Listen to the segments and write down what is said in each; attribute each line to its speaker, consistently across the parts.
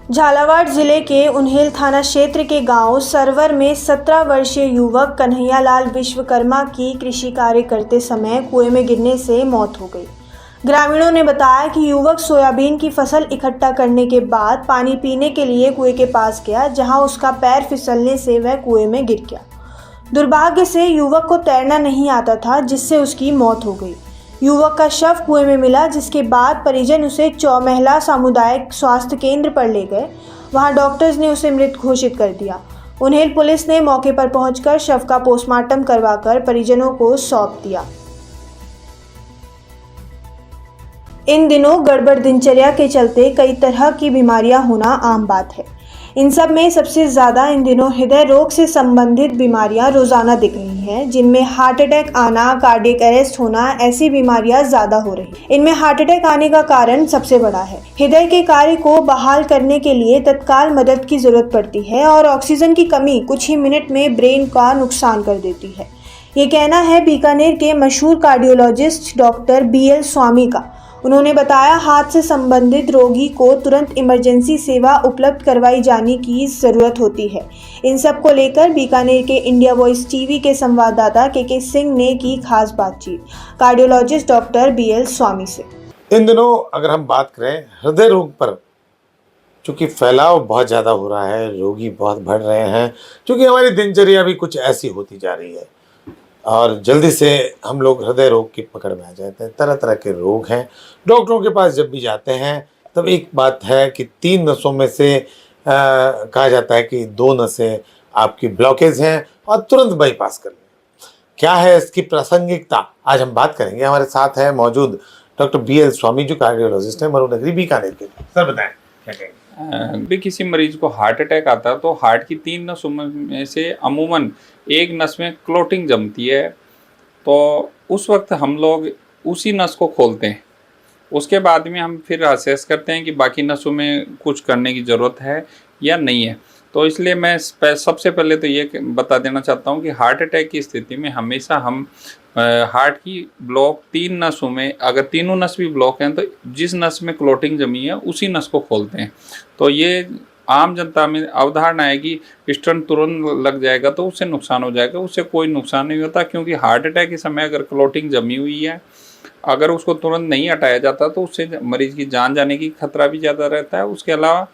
Speaker 1: झालावाड़ जिले के उन्हेल थाना क्षेत्र के गांव सरवर में 17 वर्षीय युवक कन्हैयालाल विश्वकर्मा की कृषि कार्य करते समय कुएं में गिरने से मौत हो गई। ग्रामीणों ने बताया कि युवक सोयाबीन की फसल इकट्ठा करने के बाद पानी पीने के लिए कुएं के पास गया, जहां उसका पैर फिसलने से वह कुएं में गिर गया। दुर्भाग्य से युवक को तैरना नहीं आता था, जिससे उसकी मौत हो गई। युवक का शव कुएं में मिला, जिसके बाद परिजन उसे चौमहला सामुदायिक स्वास्थ्य केंद्र पर ले गए। वहां डॉक्टर्स ने उसे मृत घोषित कर दिया। उन्हेल पुलिस ने मौके पर पहुंचकर शव का पोस्टमार्टम करवाकर परिजनों को सौंप दिया। इन दिनों गड़बड़ दिनचर्या के चलते कई तरह की बीमारियां होना आम बात है। इन सब में सबसे ज़्यादा इन दिनों हृदय रोग से संबंधित बीमारियां रोजाना दिख रही हैं, जिनमें हार्ट अटैक आना, कार्डियक अरेस्ट होना, ऐसी बीमारियां ज़्यादा हो रही हैं। इनमें हार्ट अटैक आने का कारण सबसे बड़ा है। हृदय के कार्य को बहाल करने के लिए तत्काल मदद की ज़रूरत पड़ती है और ऑक्सीजन की कमी कुछ ही मिनट में ब्रेन का नुकसान कर देती है। ये कहना है बीकानेर के मशहूर कार्डियोलॉजिस्ट डॉक्टर BL स्वामी का। उन्होंने बताया, हार्ट से संबंधित रोगी को तुरंत इमरजेंसी सेवा उपलब्ध करवाई जाने की ज़रूरत होती है। इन सब को लेकर बीकानेर के इंडिया वॉइस टीवी के संवाददाता KK सिंह ने की खास बातचीत कार्डियोलॉजिस्ट डॉक्टर BL स्वामी से।
Speaker 2: इन दिनों अगर हम बात करें हृदय रोग पर, चूँकि फैलाव बहुत ज़्यादा हो रहा है, रोगी बहुत बढ़ रहे हैं, क्योंकि हमारी दिनचर्या भी कुछ ऐसी होती जा रही है और जल्दी से हम लोग हृदय रोग की पकड़ में आ जाते हैं। तरह तरह के रोग हैं। डॉक्टरों के पास जब भी जाते हैं तब एक बात है कि 3 नसों में से कहा जाता है कि 2 नसें आपकी ब्लॉकेज हैं और तुरंत बाईपास कर लें। क्या है इसकी प्रासंगिकता, आज हम बात करेंगे। हमारे साथ है मौजूद डॉक्टर BL स्वामी, जो कार्डियोलॉजिस्ट हैं, मरुनगरी बीकानेर के। सर बताएं क्या कहेंगे।
Speaker 3: भी किसी मरीज को हार्ट अटैक आता है तो हार्ट की 3 नसों में से अमूमन एक नस में क्लोटिंग जमती है, तो उस वक्त हम लोग उसी नस को खोलते हैं। उसके बाद में हम फिर असेस करते हैं कि बाकी नसों में कुछ करने की ज़रूरत है या नहीं है। तो इसलिए मैं सबसे पहले तो ये बता देना चाहता हूँ कि हार्ट अटैक की स्थिति में हमेशा हम हार्ट की ब्लॉक 3 नसों में, अगर तीनों नस भी ब्लॉक हैं तो जिस नस में क्लोटिंग जमी है उसी नस को खोलते हैं। तो ये आम जनता में अवधारणा है कि स्टंट तुरंत लग जाएगा तो उससे नुकसान हो जाएगा। उससे कोई नुकसान नहीं होता, क्योंकि हार्ट अटैक के समय अगर क्लोटिंग जमी हुई है, अगर उसको तुरंत नहीं हटाया जाता तो उससे मरीज की जान जाने की खतरा भी ज़्यादा रहता है। उसके अलावा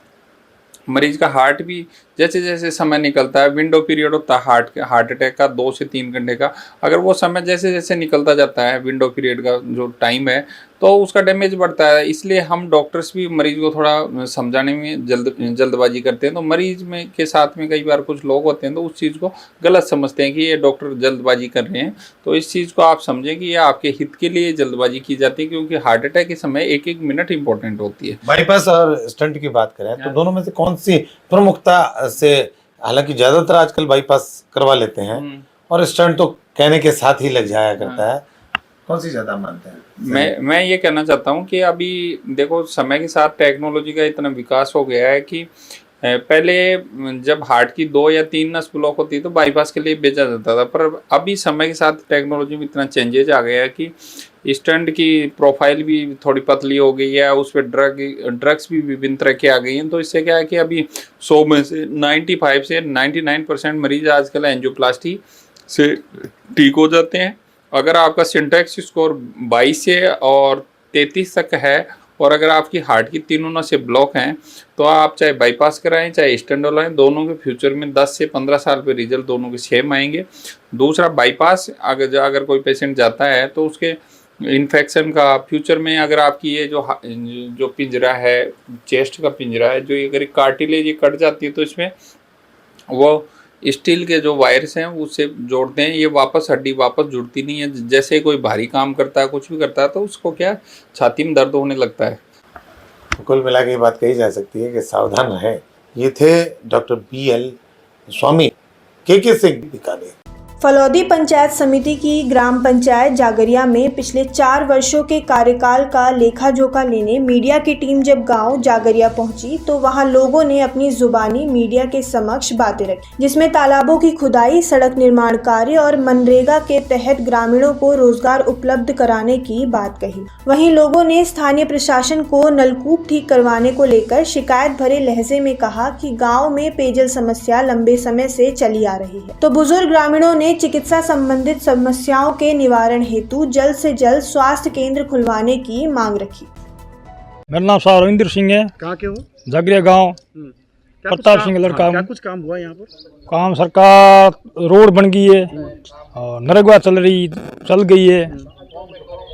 Speaker 3: मरीज का हार्ट भी जैसे जैसे समय निकलता है, विंडो पीरियड होता है हार्ट अटैक का 2 से 3 घंटे का, अगर वो समय जैसे जैसे निकलता जाता है, विंडो पीरियड का जो टाइम है, तो उसका डैमेज बढ़ता है। इसलिए हम डॉक्टर्स भी मरीज को थोड़ा समझाने में जल्दबाजी करते हैं। तो मरीज में के साथ में कई बार कुछ लोग होते हैं तो उस चीज़ को गलत समझते हैं कि ये डॉक्टर जल्दबाजी कर रहे हैं। तो इस चीज़ को आप समझें कि ये आपके हित के लिए जल्दबाजी की जाती है, क्योंकि हार्ट अटैक के समय एक एक मिनट इंपॉर्टेंट होती है।
Speaker 2: बाईपास और स्टंट की बात करें तो दोनों में से कौन सी प्रमुखता से, हालांकि ज़्यादातर आजकल बाईपास करवा लेते हैं और स्टंट तो कहने के साथ ही लग जाया करता है, कौन सी ज़्यादा मानते हैं?
Speaker 3: मैं ये कहना चाहता हूँ कि अभी देखो, समय के साथ टेक्नोलॉजी का इतना विकास हो गया है कि पहले जब हार्ट की 2 या 3 नस ब्लॉक होती तो बाईपास के लिए भेजा जाता था, पर अभी समय के साथ टेक्नोलॉजी में इतना चेंजेज आ गया है कि स्टंट की प्रोफाइल भी थोड़ी पतली हो गई है, उस पर ड्रग्स भी विभिन्न तरह की आ गई हैं। तो इससे क्या है कि अभी 100 में से 95 से 99% मरीज आजकल एंजियोप्लास्टी से ठीक हो जाते हैं। अगर आपका सिंटैक्स स्कोर 22 से और 33 तक है और अगर आपकी हार्ट की तीनों नसें ब्लॉक हैं तो आप चाहे बाईपास कराएं चाहे स्टेंट डलवाएं, दोनों के फ्यूचर में 10 से 15 साल पे रिजल्ट दोनों के सेम आएंगे। दूसरा, बाईपास अगर कोई पेशेंट जाता है तो उसके इन्फेक्शन का फ्यूचर में, अगर आपकी ये जो पिंजरा है, चेस्ट का पिंजरा है, जो अगर कार्टिलेज ये कट जाती है तो इसमें वो स्टील के जो वायर्स हैं उससे जोड़ते हैं, ये हड्डी वापस जुड़ती नहीं है। जैसे कोई भारी काम करता है, कुछ भी करता है, तो उसको क्या छाती में दर्द होने लगता है।
Speaker 2: कुल मिला के ये बात कही जा सकती है कि सावधान रहें। ये थे डॉक्टर BL स्वामी, KK सिंह बीकानेर।
Speaker 1: फलौदी पंचायत समिति की ग्राम पंचायत जागरिया में पिछले 4 वर्षों के कार्यकाल का लेखा जोखा लेने मीडिया की टीम जब गांव जागरिया पहुंची तो वहां लोगों ने अपनी जुबानी मीडिया के समक्ष बातें रखी, जिसमें तालाबों की खुदाई, सड़क निर्माण कार्य और मनरेगा के तहत ग्रामीणों को रोजगार उपलब्ध कराने की बात कही। वहीं लोगों ने स्थानीय प्रशासन को नलकूप ठीक करवाने को लेकर शिकायत भरे लहजे में कहा कि गाँव में पेयजल समस्या लंबे समय से चली आ रही है, तो बुजुर्ग ग्रामीणों ने चिकित्सा संबंधित समस्याओं के निवारण हेतु जल्द से जल्द स्वास्थ्य केंद्र खुलवाने की मांग रखी।
Speaker 4: मेरा नाम साहब रविंद्र सिंह है।
Speaker 5: कहाँ के हो?
Speaker 4: जागरिया गांव, प्रताप सिंह लड़का।
Speaker 5: क्या कुछ काम हुआ यहाँ पर?
Speaker 4: काम सरकार रोड बन गई है और नरेगा चल गई है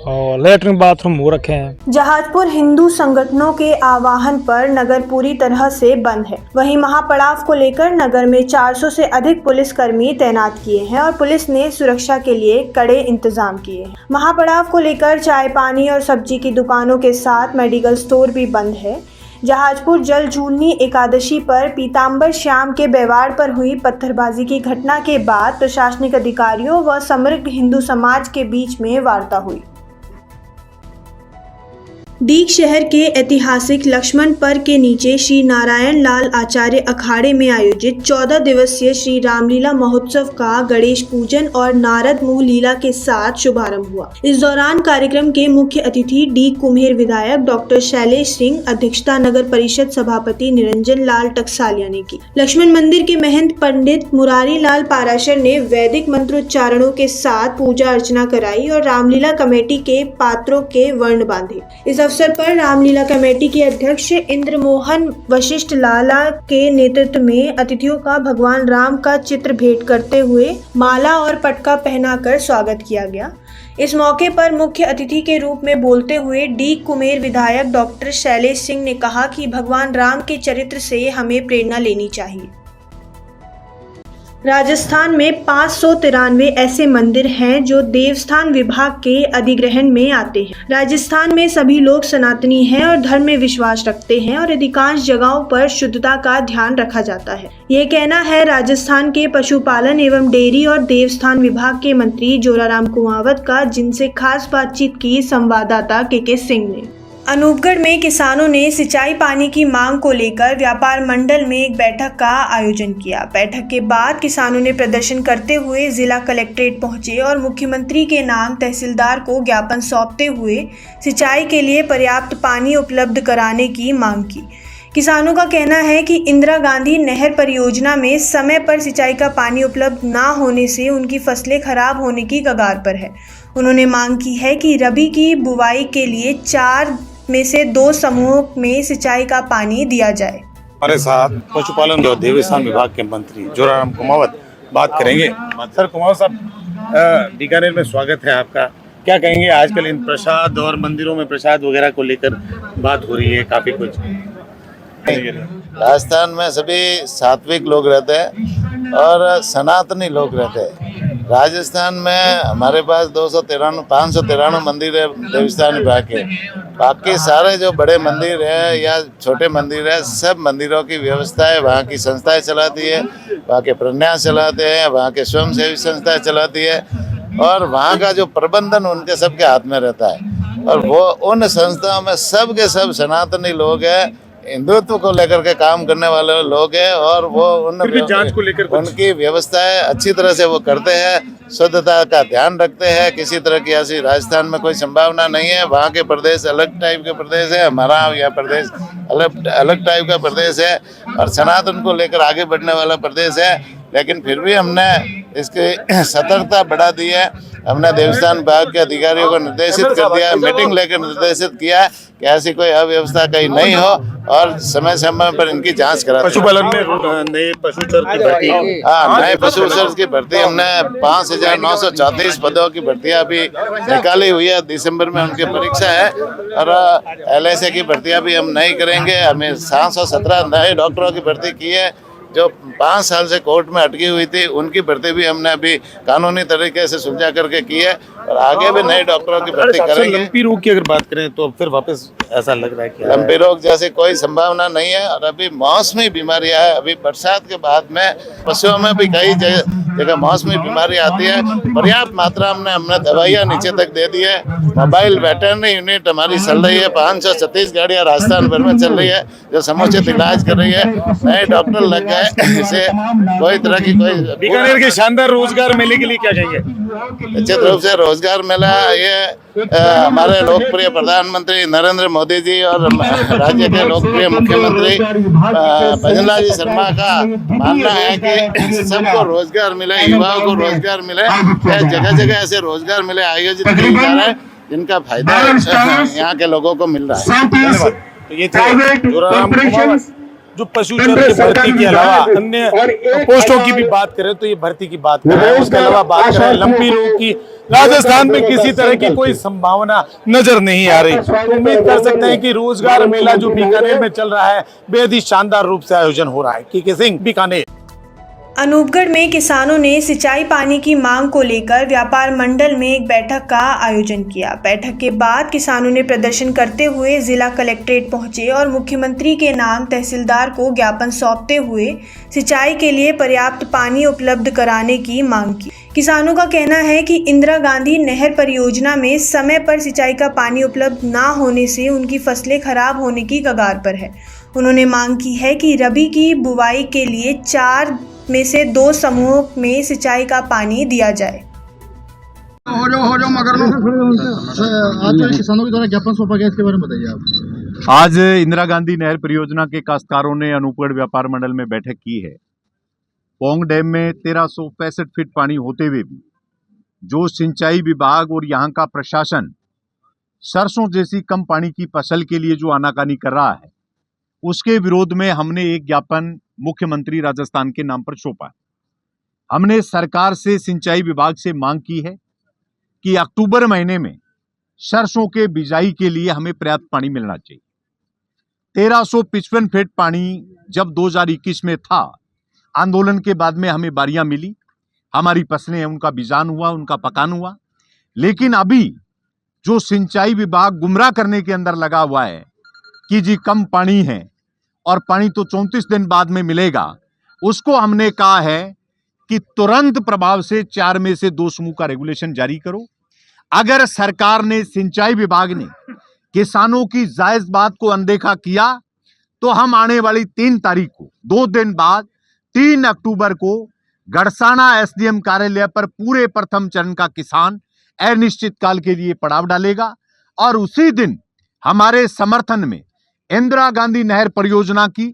Speaker 4: और लेटरिन बाथरूम हो रखे हैं।
Speaker 1: जहाजपुर हिंदू संगठनों के आह्वान पर नगर पूरी तरह से बंद है। वहीं महापड़ाव को लेकर नगर में 400 से अधिक पुलिसकर्मी तैनात किए हैं और पुलिस ने सुरक्षा के लिए कड़े इंतजाम किए हैं। महापड़ाव को लेकर चाय पानी और सब्जी की दुकानों के साथ मेडिकल स्टोर भी बंद है। जहाजपुर जल झूलनी एकादशी पर पीताम्बर श्याम के बेवाड़ पर हुई पत्थरबाजी की घटना के बाद प्रशासनिक अधिकारियों व समृद्ध हिंदू समाज के बीच में वार्ता हुई। डीग शहर के ऐतिहासिक लक्ष्मण पर के नीचे श्री नारायण लाल आचार्य अखाड़े में आयोजित 14 दिवसीय श्री रामलीला महोत्सव का गणेश पूजन और नारद मुंह लीला के साथ शुभारंभ हुआ। इस दौरान कार्यक्रम के मुख्य अतिथि डीग कुम्हेर विधायक डॉक्टर शैलेश सिंह, अध्यक्षता नगर परिषद सभापति निरंजन लाल टकसालिया ने की। लक्ष्मण मंदिर के महंत पंडित मुरारी लाल पाराशर ने वैदिक मंत्रोच्चारणों के साथ पूजा अर्चना कराई और रामलीला कमेटी के पात्रों के वर्ण बांधे। इस अवसर पर रामलीला कमेटी के अध्यक्ष इंद्रमोहन वशिष्ठ लाला के नेतृत्व में अतिथियों का भगवान राम का चित्र भेंट करते हुए माला और पटका पहनाकर स्वागत किया गया। इस मौके पर मुख्य अतिथि के रूप में बोलते हुए डीग कुम्हेर विधायक डॉक्टर शैलेश सिंह ने कहा कि भगवान राम के चरित्र से हमें प्रेरणा लेनी चाहिए। राजस्थान में 593 ऐसे मंदिर हैं जो देवस्थान विभाग के अधिग्रहण में आते हैं। राजस्थान में सभी लोग सनातनी हैं और धर्म में विश्वास रखते हैं और अधिकांश जगहों पर शुद्धता का ध्यान रखा जाता है। ये कहना है राजस्थान के पशुपालन एवं डेयरी और देवस्थान विभाग के मंत्री जोराराम कुमावत का, जिनसे खास बातचीत की संवाददाता के सिंह ने। अनूपगढ़ में किसानों ने सिंचाई पानी की मांग को लेकर व्यापार मंडल में एक बैठक का आयोजन किया। बैठक के बाद किसानों ने प्रदर्शन करते हुए जिला कलेक्ट्रेट पहुंचे और मुख्यमंत्री के नाम तहसीलदार को ज्ञापन सौंपते हुए सिंचाई के लिए पर्याप्त पानी उपलब्ध कराने की मांग की। किसानों का कहना है कि इंदिरा गांधी नहर परियोजना में समय पर सिंचाई का पानी उपलब्ध न होने से उनकी फसलें खराब होने की कगार पर है। उन्होंने मांग की है कि रबी की बुवाई के लिए 4 में से 2 समूहों में सिंचाई का पानी दिया जाए।
Speaker 2: हमारे साथ पशुपालन और देवस्थान विभाग के मंत्री जोराराम कुमावत बात करेंगे। सर कुमावत साहब, बीकानेर में स्वागत है आपका। क्या कहेंगे, आजकल इन प्रसाद और मंदिरों में प्रसाद वगैरह को लेकर बात हो रही है काफी कुछ।
Speaker 6: राजस्थान में सभी सात्विक लोग रहते हैं और सनातनी लोग रहते हैं। राजस्थान में हमारे पास 593 मंदिर है देवस्थान विभाग के। बाकी सारे जो बड़े मंदिर हैं या छोटे मंदिर हैं, सब मंदिरों की व्यवस्था है वहाँ की संस्थाएं चलाती है, वहाँ के प्रन्यास चलाते हैं, वहाँ के स्वयंसेवी संस्थाएं चलाती है और वहाँ का जो प्रबंधन उनके सबके हाथ में रहता है। और वो उन संस्थाओं में सब के सब सनातनी लोग हैं, हिंदुत्व को लेकर के काम करने वाले लोग हैं और वो
Speaker 2: जांच को लेकर
Speaker 6: उनकी व्यवस्थाएं अच्छी तरह से वो करते हैं, शुद्धता का ध्यान रखते हैं। किसी तरह की ऐसी राजस्थान में कोई संभावना नहीं है। वहाँ के प्रदेश अलग टाइप के प्रदेश है, हमारा यह प्रदेश अलग टाइप का प्रदेश है और सनातन को लेकर आगे बढ़ने वाला प्रदेश है। लेकिन फिर भी हमने इसकी सतर्कता बढ़ा दी है। हमने देवस्थान विभाग के अधिकारियों को निर्देशित कर दिया है, मीटिंग लेकर निर्देशित किया है कि ऐसी कोई अव्यवस्था कहीं नहीं हो और समय समय पर इनकी जांच करा।
Speaker 2: पशुपालन में नए पशु सर की भर्ती,
Speaker 6: नए पशु सर की भर्ती हमने 5,934 पदों की भर्तियां अभी निकाली हुई है। दिसंबर में उनकी परीक्षा है और LSA की भर्तियां भी हम नहीं करेंगे। हमें 717 नए डॉक्टरों की भर्ती की है जो 5 साल से कोर्ट में अटकी हुई थी। उनकी भर्ती भी हमने अभी कानूनी तरीके से सुलझा करके की है और आगे भी नए डॉक्टरों की भर्ती करेंगे।
Speaker 2: लंपी रोग की अगर बात करें तो फिर वापस ऐसा लग रहा है कि
Speaker 6: लंपी रोग जैसे कोई संभावना नहीं है और अभी मौसमी बीमारियां है। अभी बरसात के बाद में पशुओं में भी कई जगह मौसमी बीमारी आती है। पर्याप्त मात्रा में हमने दवाइयाँ नीचे तक दे दी है। मोबाइल वेटरनरी यूनिट हमारी चल रही है, 536 गाड़ियाँ राजस्थान भर में चल रही है जो समुचित इलाज कर रही है। नए डॉक्टर लग गए, इससे कोई तरह की कोई
Speaker 2: बीकानेर के शानदार रोजगार मेले के लिए क्या चाहिए?
Speaker 6: निश्चित रूप से रोजगार मेला ये हमारे लोकप्रिय प्रधानमंत्री नरेंद्र मोदी जी और राज्य के लोकप्रिय मुख्यमंत्री भजनलाल जी शर्मा का मानना है कि सबको रोजगार मिले, युवाओं को रोजगार मिले। जगह जगह ऐसे रोजगार मेले आयोजित किए जा रहे हैं जिनका फायदा यहाँ के लोगों को मिल रहा है। धन्यवाद।
Speaker 2: तो ये थे जोराराम कुमावत, जो पशु चर की भर्ती के अलावा अन्य पोस्टों की भी बात करें तो ये भर्ती की बात कर रहे हैं। उसके अलावा बात करें लंबी रोग की, राजस्थान में किसी तरह की कोई संभावना नजर नहीं आ रही। तो उम्मीद कर सकते हैं कि रोजगार मेला जो बीकानेर में चल रहा है बेहद ही शानदार रूप से आयोजन हो रहा है। के सिंह, बीकानेर।
Speaker 1: अनूपगढ़ में किसानों ने सिंचाई पानी की मांग को लेकर व्यापार मंडल में एक बैठक का आयोजन किया। बैठक के बाद किसानों ने प्रदर्शन करते हुए जिला कलेक्ट्रेट पहुंचे और मुख्यमंत्री के नाम तहसीलदार को ज्ञापन सौंपते हुए सिंचाई के लिए पर्याप्त पानी उपलब्ध कराने की मांग की। किसानों का कहना है कि इंदिरा गांधी नहर परियोजना में समय पर सिंचाई का पानी उपलब्ध न होने से उनकी फसलें खराब होने की कगार पर है। उन्होंने मांग की है कि रबी की बुवाई के लिए 4 में से 2 समूहों में सिंचाई का पानी दिया जाए।
Speaker 5: हो जाओ मगर आज किसानों के द्वारा ज्ञापन सौंपा गया, इसके बारे में बताइए आप।
Speaker 7: आज इंदिरा गांधी नहर परियोजना के काश्तकारों ने अनूपगढ़ व्यापार मंडल में बैठक की है। पोंग डैम में 1365 फीट पानी होते हुए भी जो सिंचाई विभाग और यहाँ का प्रशासन सरसों जैसी कम पानी की फसल के लिए जो आनाकानी कर रहा है, उसके विरोध में हमने एक ज्ञापन मुख्यमंत्री राजस्थान के नाम पर सौंपा है। हमने सरकार से, सिंचाई विभाग से मांग की है कि अक्टूबर महीने में सरसों के बिजाई के लिए हमें पर्याप्त पानी मिलना चाहिए। 1355 फीट पानी जब 2021 में था, आंदोलन के बाद में हमें बारियां मिली, हमारी फसलें, उनका बिजान हुआ, उनका पकान हुआ। लेकिन अभी जो सिंचाई विभाग गुमराह करने के अंदर लगा हुआ है कि जी कम पानी है और पानी तो 34 दिन बाद में मिलेगा, उसको हमने कहा है कि तुरंत प्रभाव से 4 में से 2 समूह का रेगुलेशन जारी करो। अगर सरकार ने, सिंचाई विभाग ने किसानों की जायज बात को अनदेखा किया तो हम आने वाली 3 तारीख को, 2 दिन बाद 3 अक्टूबर को गड़साना एसडीएम कार्यालय पर पूरे प्रथम चरण का किसान अनिश्चितकाल के लिए पड़ाव डालेगा और उसी दिन हमारे समर्थन में इंदिरा गांधी नहर परियोजना की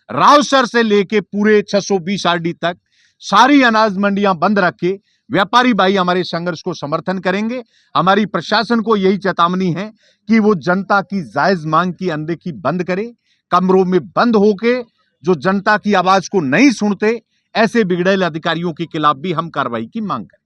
Speaker 7: रावसर से लेके पूरे 620 आरडी तक सारी अनाज मंडियां बंद रख के व्यापारी भाई हमारे संघर्ष को समर्थन करेंगे। हमारी प्रशासन को यही चेतावनी है कि वो जनता की जायज मांग की अनदेखी बंद करे। कमरों में बंद होके जो जनता की आवाज को नहीं सुनते, ऐसे बिगड़ैल अधिकारियों के खिलाफ भी हम कार्रवाई की मांग करें।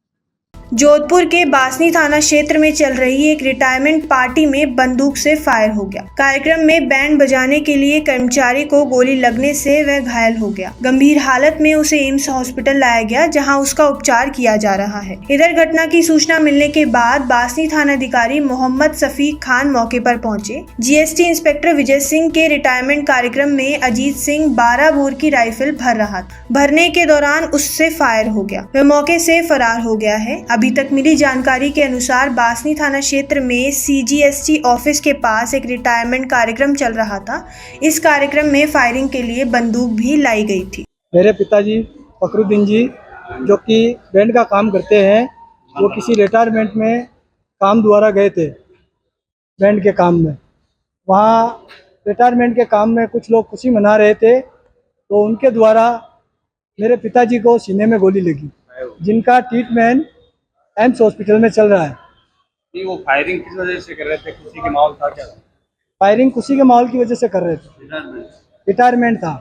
Speaker 1: जोधपुर के बासनी थाना क्षेत्र में चल रही एक रिटायरमेंट पार्टी में बंदूक से फायर हो गया। कार्यक्रम में बैंड बजाने के लिए कर्मचारी को गोली लगने से वह घायल हो गया। गंभीर हालत में उसे एम्स हॉस्पिटल लाया गया, जहां उसका उपचार किया जा रहा है। इधर घटना की सूचना मिलने के बाद बासनी थानाधिकारी मोहम्मद सफीक खान मौके पर पहुंचे। जीएसटी इंस्पेक्टर विजय सिंह के रिटायरमेंट कार्यक्रम में अजीत सिंह 12 बोर की राइफल भर रहा था। भरने के दौरान उससे फायर हो गया, वह मौके से फरार हो गया है। अभी तक मिली जानकारी के अनुसार बासनी थाना क्षेत्र में सीजीएसटी ऑफिस के पास एक रिटायरमेंट कार्यक्रम चल रहा था। इस कार्यक्रम में फायरिंग के लिए बंदूक भी लाई गई थी।
Speaker 8: मेरे पिताजी फकरुद्दीन जी, जो कि बैंड का काम करते हैं, वो किसी रिटायरमेंट में काम द्वारा गए थे। बैंड के काम में, वहाँ रिटायरमेंट के काम में कुछ लोग खुशी मना रहे थे, तो उनके द्वारा मेरे पिताजी को सीने में गोली लगी, जिनका ट्रीटमेंट एम्स हॉस्पिटल में चल रहा है।
Speaker 9: वो फायरिंग किस वजह से कर रहे थे? खुशी के माहौल था क्या?
Speaker 8: फायरिंग खुशी के माहौल की वजह से कर रहे थे। रिटायरमेंट था।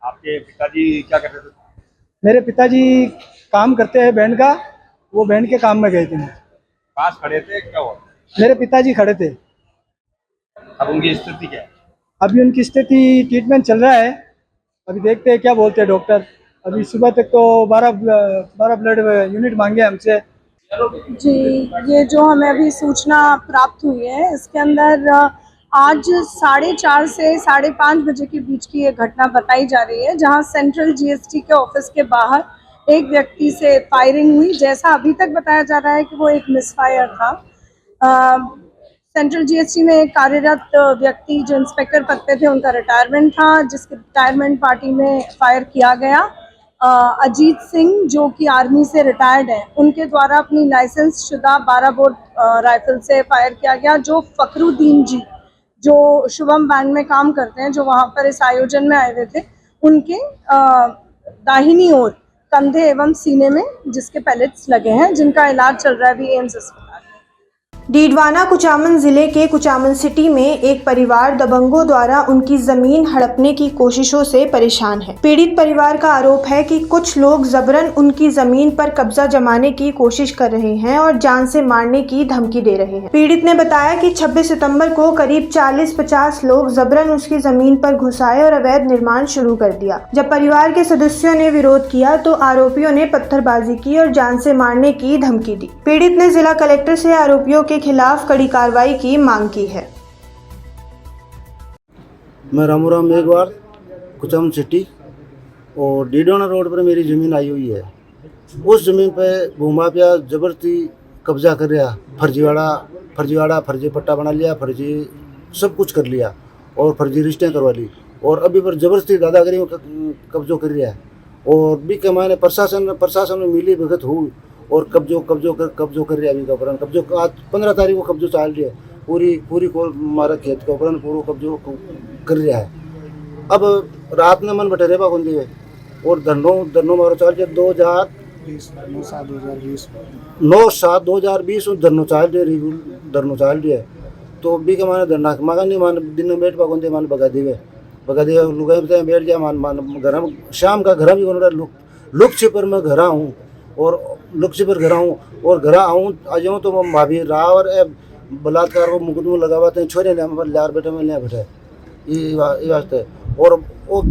Speaker 9: आपके पिताजी क्या कर रहे थे?
Speaker 8: मेरे पिताजी काम करते हैं बैंड का, वो बैंड के काम में गए थे।
Speaker 9: पास खड़े थे, क्या हुआ?
Speaker 8: मेरे पिताजी खड़े थे।
Speaker 9: अब उनकी स्थिति क्या है?
Speaker 8: अभी उनकी स्थिति ट्रीटमेंट चल रहा है, अभी देखते हैं क्या बोलते हैं डॉक्टर। अभी सुबह तक तो 12 ब्लड यूनिट मांगे हमसे।
Speaker 10: जी, ये जो हमें अभी सूचना प्राप्त हुई है, इसके अंदर आज 4:30 से 5:30 बजे के बीच की ये घटना बताई जा रही है, जहां सेंट्रल जीएसटी के ऑफिस के बाहर एक व्यक्ति से फायरिंग हुई। जैसा अभी तक बताया जा रहा है कि वो एक मिसफायर था। सेंट्रल जीएसटी में कार्यरत व्यक्ति जो इंस्पेक्टर पद पे थे, उनका रिटायरमेंट था, जिसके रिटायरमेंट पार्टी में फायर किया गया। अजीत सिंह जो कि आर्मी से रिटायर्ड है, उनके द्वारा अपनी लाइसेंस शुदा 12 बोर राइफल से फायर किया गया। जो फखरुद्दीन जी जो शुभम बैंड में काम करते हैं, जो वहाँ पर इस आयोजन में आए हुए थे, उनके दाहिनी ओर कंधे एवं सीने में जिसके पैलेट्स लगे हैं, जिनका इलाज चल रहा है अभी एम्स अस्पताल।
Speaker 1: डीडवाना कुचामन जिले के कुचामन सिटी में एक परिवार दबंगों द्वारा उनकी जमीन हड़पने की कोशिशों से परेशान है। पीड़ित परिवार का आरोप है कि कुछ लोग जबरन उनकी जमीन पर कब्जा जमाने की कोशिश कर रहे हैं और जान से मारने की धमकी दे रहे हैं। पीड़ित ने बताया कि 26 सितंबर को करीब 40-50 लोग जबरन उसकी जमीन पर घुस आए और अवैध निर्माण शुरू कर दिया। जब परिवार के सदस्यों ने विरोध किया तो आरोपियों ने पत्थरबाजी की और जान से मारने की धमकी दी। पीड़ित ने जिला कलेक्टर से आरोपियों के खिलाफ कड़ी कार्रवाई की मांग की है।
Speaker 11: मैं रामूराम मेघवार, कुचामन सिटी, और डीडवाना रोड पर मेरी ज़मीन आई हुई है। उस ज़मीन पे भूमाफिया ज़बरदस्ती कब्जा कर रहा, फर्जी पट्टा बना लिया, फर्जी सब कुछ कर लिया और फर्जी रिश्तें करवा ली, और अभी पर ज़बरदस्ती दादागिरी में कब्जो कर रहा है। और भी के मायने प्रशासन में मिली भगत हुई और कब्जो कर रहा है। अभी का उपरान कब्जो आज 15 तारीख को कब्जो चाल रही है, पूरी को मारा खेत का उपरान पूरा कब्जो कर रहा है। अब रात में मन बटे रेबा खुंदी है और धरनो मारो चाल रही है 9/7/2020 धरनो चाल रही है। तो भी के माने धरना मगा नहीं मान दिन में बैठ पाते मान बगा दिए लुगाई बताए बैठ गया मान घर शाम का घर भी लुक छिपर में घर हूँ और घर आऊँ आ जाऊँ तो भाभी राव और बलात्कार को मुकदमा लगा हुआ थे छोरे लार बेटे में ले बैठे ये वास्ते। और वो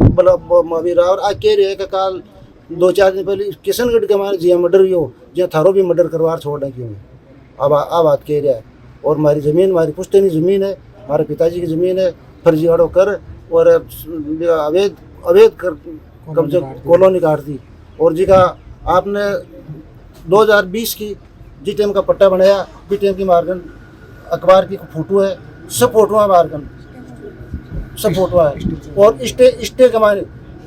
Speaker 11: भाभी राव और आज कह रहे कि काल 2-4 दिन पहले किशनगढ़ के हमारे जिया मर्डर हुई हो, जिया थारो भी मर्डर करवार छोड़ने क्यों अब बात कह रहा है। और हमारी ज़मीन हमारी पुश्तैनी ज़मीन है, हमारे पिताजी की ज़मीन है, फर्जीवाड़ो कर और अवैध कर कब्जा कॉलोनी काट दी। और जी का आपने 2020 की जी टाइम का पट्टा बनाया, बी टाइम की मारगन अखबार की फोटो है, सब फोटो है मारगन, सब फोटो है। और स्टे के मायने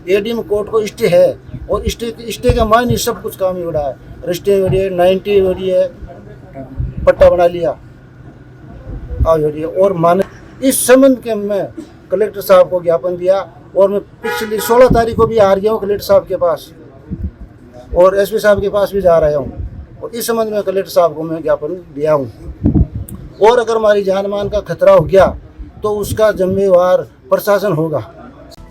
Speaker 11: एडीएम कोर्ट को स्टे है और स्टे के मायने सब कुछ काम ही उड़ा है। रिश्ते हो रही है 90 हो रही है, पट्टा बना लिया और माने इस संबंध के मैं कलेक्टर साहब को ज्ञापन दिया और मैं पिछली 16 तारीख को भी आ गया हूँ कलेक्टर साहब के पास और एसपी साहब के पास भी जा रहा हूँ और इस संबंध में कलेक्टर साहब को मैं ज्ञापन दिया हूँ। और अगर हमारी जान मान का खतरा हो गया तो उसका जिम्मेवार प्रशासन होगा।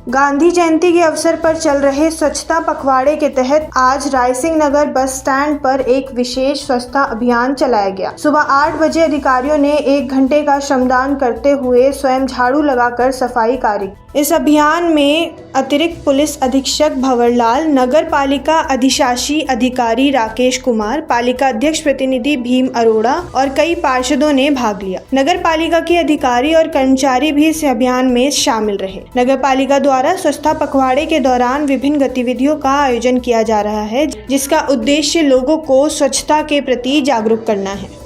Speaker 1: गांधी जयंती के अवसर पर चल रहे स्वच्छता पखवाड़े के तहत आज रायसिंह नगर बस स्टैंड पर एक विशेष स्वच्छता अभियान चलाया गया। सुबह 8 बजे अधिकारियों ने 1 घंटे का श्रमदान करते हुए स्वयं झाड़ू लगाकर सफाई कार्य की। इस अभियान में अतिरिक्त पुलिस अधीक्षक भंवरलाल, नगर पालिका अधिशासी अधिकारी राकेश कुमार, पालिका अध्यक्ष प्रतिनिधि भीम अरोड़ा और कई पार्षदों ने भाग लिया। नगर पालिका के अधिकारी और कर्मचारी भी इस अभियान में शामिल रहे। नगर पालिका द्वारा स्वच्छता पखवाड़े के दौरान विभिन्न गतिविधियों का आयोजन किया जा रहा है, जिसका उद्देश्य लोगों को स्वच्छता के प्रति जागरूक करना है।